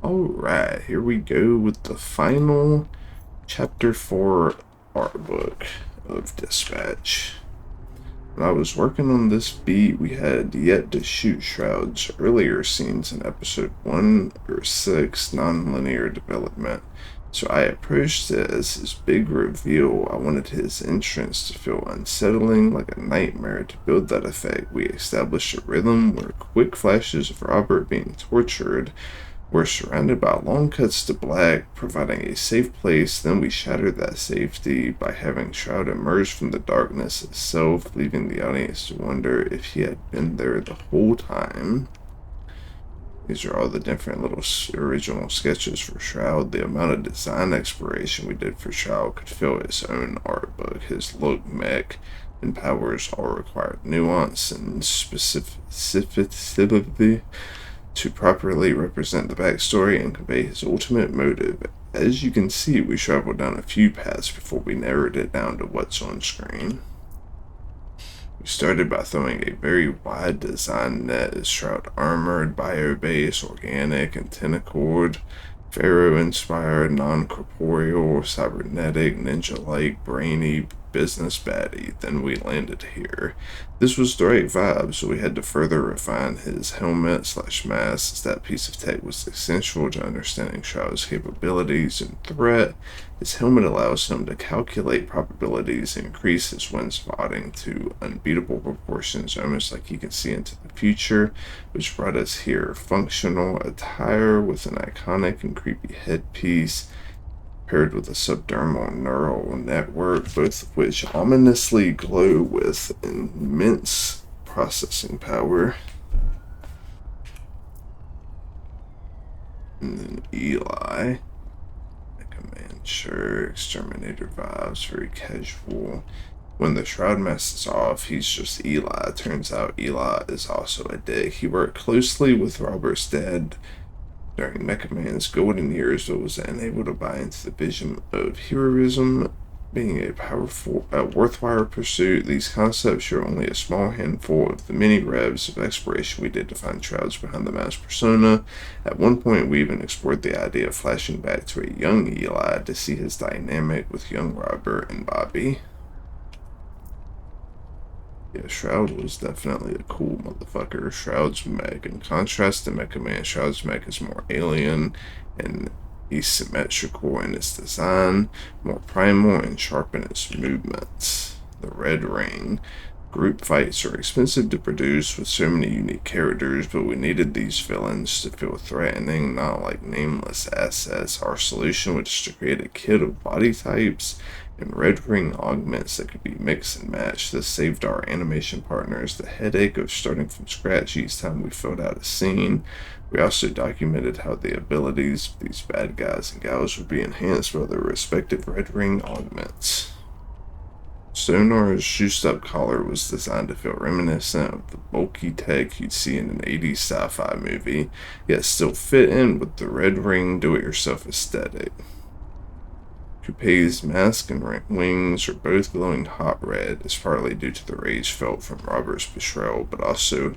Alright, here we go with the final chapter 4 art book of Dispatch. When I was working on this beat, we had yet to shoot Shroud's earlier scenes in episode 1 or 6, non-linear development. So I approached it as his big reveal. I wanted his entrance to feel unsettling, like a nightmare. To build that effect, we established a rhythm where quick flashes of Robert being tortured were surrounded by long cuts to black, providing a safe place. Then we shattered that safety by having Shroud emerge from the darkness itself, leaving the audience to wonder if he had been there the whole time. These are all the different little original sketches for Shroud. The amount of design exploration we did for Shroud could fill its own art book. His look, mech, and powers all required nuance and specificity to properly represent the backstory and convey his ultimate motive. As you can see, we traveled down a few paths before we narrowed it down to what's on screen. We started by throwing a very wide design net as Shroud armored, bio-based, organic, and tentacled, Pharaoh-inspired, non-corporeal, cybernetic, ninja-like, brainy, business baddie. Then we landed here. This was the right vibe, so we had to further refine his helmet / mask, as that piece of tech was essential to understanding Shroud's capabilities and threat. His helmet allows him to calculate probabilities and increase his wind spotting to unbeatable proportions, almost like he can see into the future, which brought us here. Functional attire with an iconic and creepy headpiece, paired with a subdermal neural network, both of which ominously glow with immense processing power. And then Eli. Command shirt, exterminator vibes, very casual. When the Shroud mask is off, he's just Eli. Turns out Eli is also a dick. He worked closely with Robert's dad during Mecha Man's golden years, but was unable to buy into the vision of heroism being a worthwhile pursuit. These concepts show only a small handful of the many revs of exploration we did to find Shroud's behind the mask persona. At one point, we even explored the idea of flashing back to a young Eli to see his dynamic with young Robert and Bobby. Yeah, Shroud was definitely a cool motherfucker. Shroud's mech, in contrast to Mecha Man, Shroud's mech is more alien and asymmetrical in its design, more primal and sharp in its movements. The Red Ring. Group fights are expensive to produce with so many unique characters, but we needed these villains to feel threatening, not like nameless assets. Our solution was to create a kit of body types and Red Ring augments that could be mixed and matched. This saved our animation partners the headache of starting from scratch each time we filled out a scene. We also documented how the abilities of these bad guys and gals would be enhanced by their respective Red Ring augments. Sonar's juiced-up collar was designed to feel reminiscent of the bulky tech you'd see in an 80s sci-fi movie, yet still fit in with the Red Ring do-it-yourself aesthetic. Coupe's mask and wings are both glowing hot red. It's partly due to the rage felt from Robert's betrayal, but also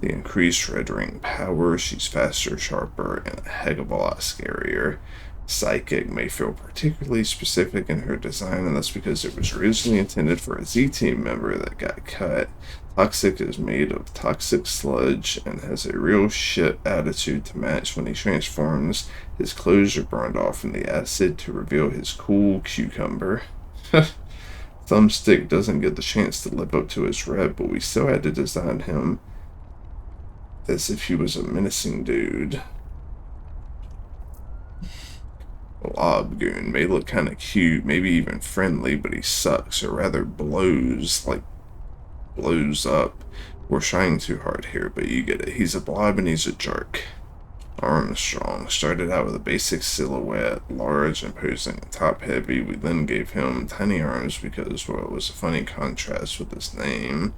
the increased Red Ring power. She's faster, sharper, and a heck of a lot scarier. Psychic may feel particularly specific in her design, and that's because it was originally intended for a Z-Team member that got cut. Toxic is made of toxic sludge and has a real shit attitude to match. When he transforms, his clothes are burned off in the acid to reveal his cool cucumber. Thumbstick doesn't get the chance to live up to his rep, but we still had to design him as if he was a menacing dude. Lobgoon may look kinda cute, maybe even friendly, but he sucks, or rather blows up. We're trying too hard here, but you get it. He's a blob and he's a jerk. Armstrong started out with a basic silhouette, large, imposing, and top heavy. We then gave him tiny arms because, well, it was a funny contrast with his name.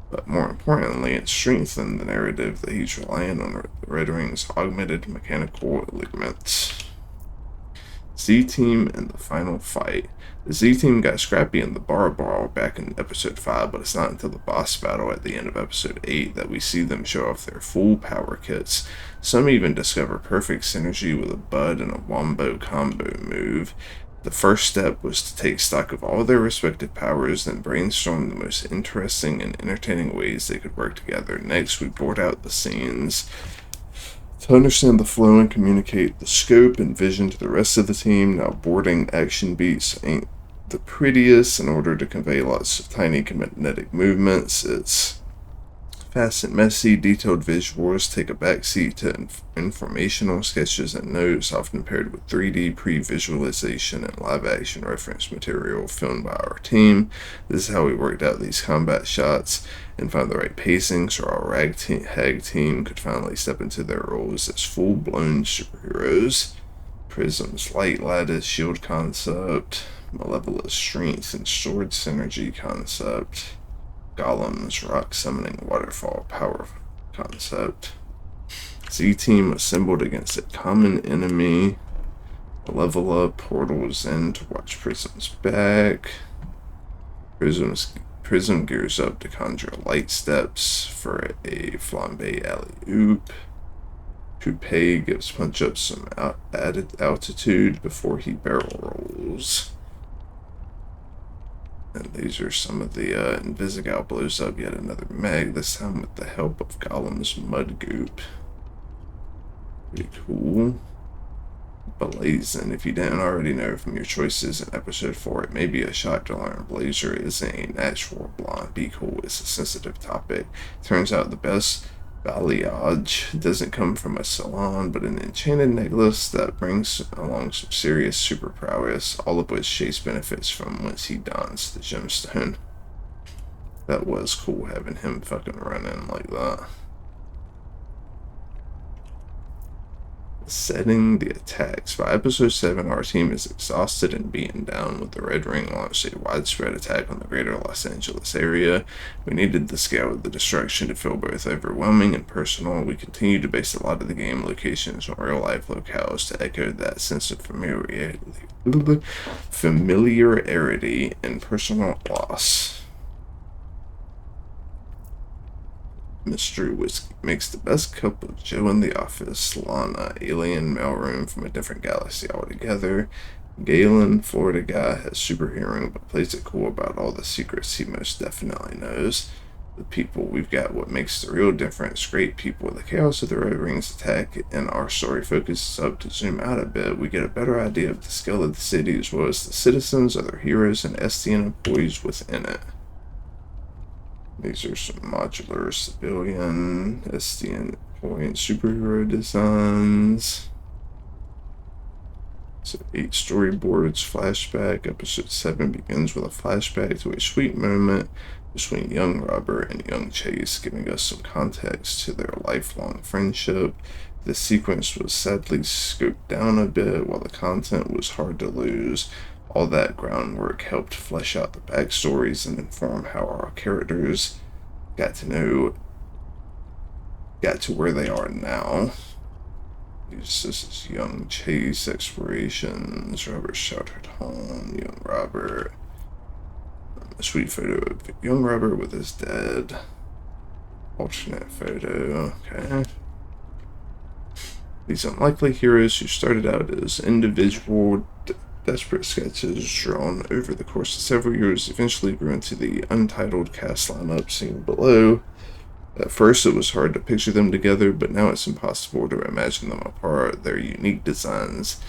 But more importantly, it strengthened the narrative that he's relying on the Red Ring's augmented mechanical ligaments. Z-Team and the final fight. The Z-Team got scrappy in the bar brawl back in episode 5, but it's not until the boss battle at the end of episode 8 that we see them show off their full power kits. Some even discover perfect synergy with a Bud and a Wombo combo move. The first step was to take stock of all their respective powers, then brainstorm the most interesting and entertaining ways they could work together. Next, we board out the scenes. To understand the flow and communicate the scope and vision to the rest of the team. Now, boarding action beats ain't the prettiest. In order to convey lots of tiny kinetic movements, it's fast and messy. Detailed visuals take a backseat to informational sketches and notes, often paired with 3D pre-visualization and live-action reference material filmed by our team. This is how we worked out these combat shots and found the right pacing so our ragtag team could finally step into their roles as full-blown superheroes. Prism's light lattice shield concept, Malevola's strength and sword synergy concept, Golem's rock summoning waterfall power concept. Z-Team assembled against a common enemy. Malevola portals in to watch Prism's back. Prism gears up to conjure light steps for a flambe alley-oop. Coupe gives Punch-Up some added altitude before he barrel rolls. And these are some of the Invisigal blows up yet another Meg, this time with the help of Golem's mud goop. Pretty cool. Blazin'. If you didn't already know from your choices in episode 4, it may be a shock to learn Blazer isn't a natural blonde. Be cool, it's a sensitive topic. Turns out the best balayage doesn't come from a salon, but an enchanted necklace that brings along some serious super prowess, all of which Chase benefits from once he dons the gemstone. That was cool having him fucking run in like that. Setting the attacks. By episode 7, our team is exhausted and beaten down, with the Red Ring launched a widespread attack on the greater Los Angeles area. We needed the scale of the destruction to feel both overwhelming and personal. We continue to base a lot of the game locations on real-life locales to echo that sense of familiarity and personal loss. Mystery Whiskey makes the best cup of Joe in the office. Lana, alien mailroom from a different galaxy altogether. Galen, Florida guy, has super hearing but plays it cool about all the secrets he most definitely knows. The people, we've got what makes the real difference. Great people. The chaos of the Red Ring's attack and our story focuses up to zoom out a bit. We get a better idea of the scale of the city as well as the citizens, other heroes, and STN employees within it. These are some modular civilian, STN point superhero designs. So 8 storyboards, flashback. Episode 7 begins with a flashback to a sweet moment between young Robert and young Chase, giving us some context to their lifelong friendship. This sequence was sadly scoped down a bit, while the content was hard to lose. All that groundwork helped flesh out the backstories and inform how our characters got to where they are now. This is young Chase explorations, Robert sheltered home, young Robert. A sweet photo of young Robert with his dad. Alternate photo, okay. These unlikely heroes who started out as individual desperate sketches drawn over the course of several years eventually grew into the untitled cast lineup seen below. At first it was hard to picture them together, but now it's impossible to imagine them apart. Their unique designs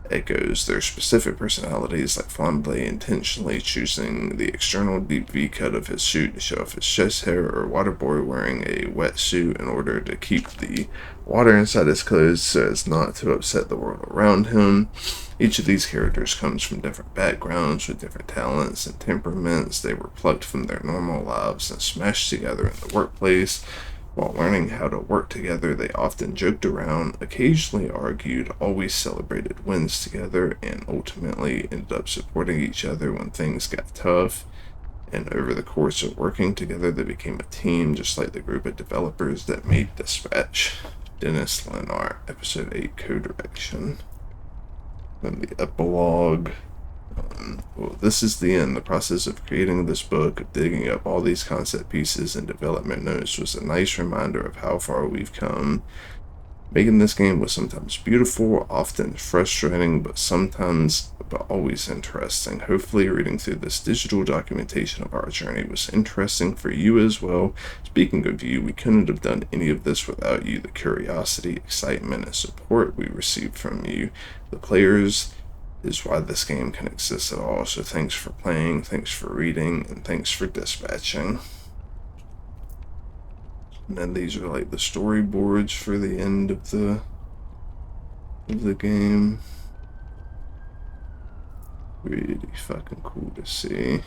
echoes their specific personalities, like Flambe intentionally choosing the external deep V cut of his suit to show off his chest hair, or Waterboy wearing a wetsuit in order to keep the water inside his clothes so as not to upset the world around him. Each of these characters comes from different backgrounds with different talents and temperaments. They were plucked from their normal lives and smashed together in the workplace. While learning how to work together, they often joked around, occasionally argued, always celebrated wins together, and ultimately ended up supporting each other when things got tough. And over the course of working together, they became a team, just like the group of developers that made Dispatch. Dennis Lennart, Episode 8 co-direction. Then the epilogue. Well, this is the end. The process of creating this book, of digging up all these concept pieces and development notes, was a nice reminder of how far we've come. Making this game was sometimes beautiful, often frustrating, but always interesting. Hopefully, reading through this digital documentation of our journey was interesting for you as well. Speaking of you, we couldn't have done any of this without you. The curiosity, excitement, and support we received from you, the players, is why this game can exist at all. So thanks for playing, thanks for reading, and thanks for dispatching. And then these are like the storyboards for the end of the game. Really fucking cool to see.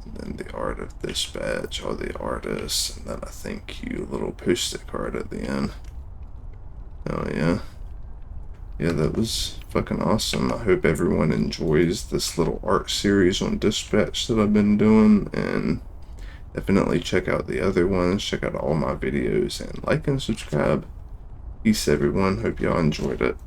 And then the art of dispatch, all the artists, and then a thank you little post-it card at the end. Oh yeah. Yeah, that was fucking awesome. I hope everyone enjoys this little art series on Dispatch that I've been doing, and definitely check out the other ones. Check out all my videos and like and subscribe. Peace, everyone. Hope y'all enjoyed it.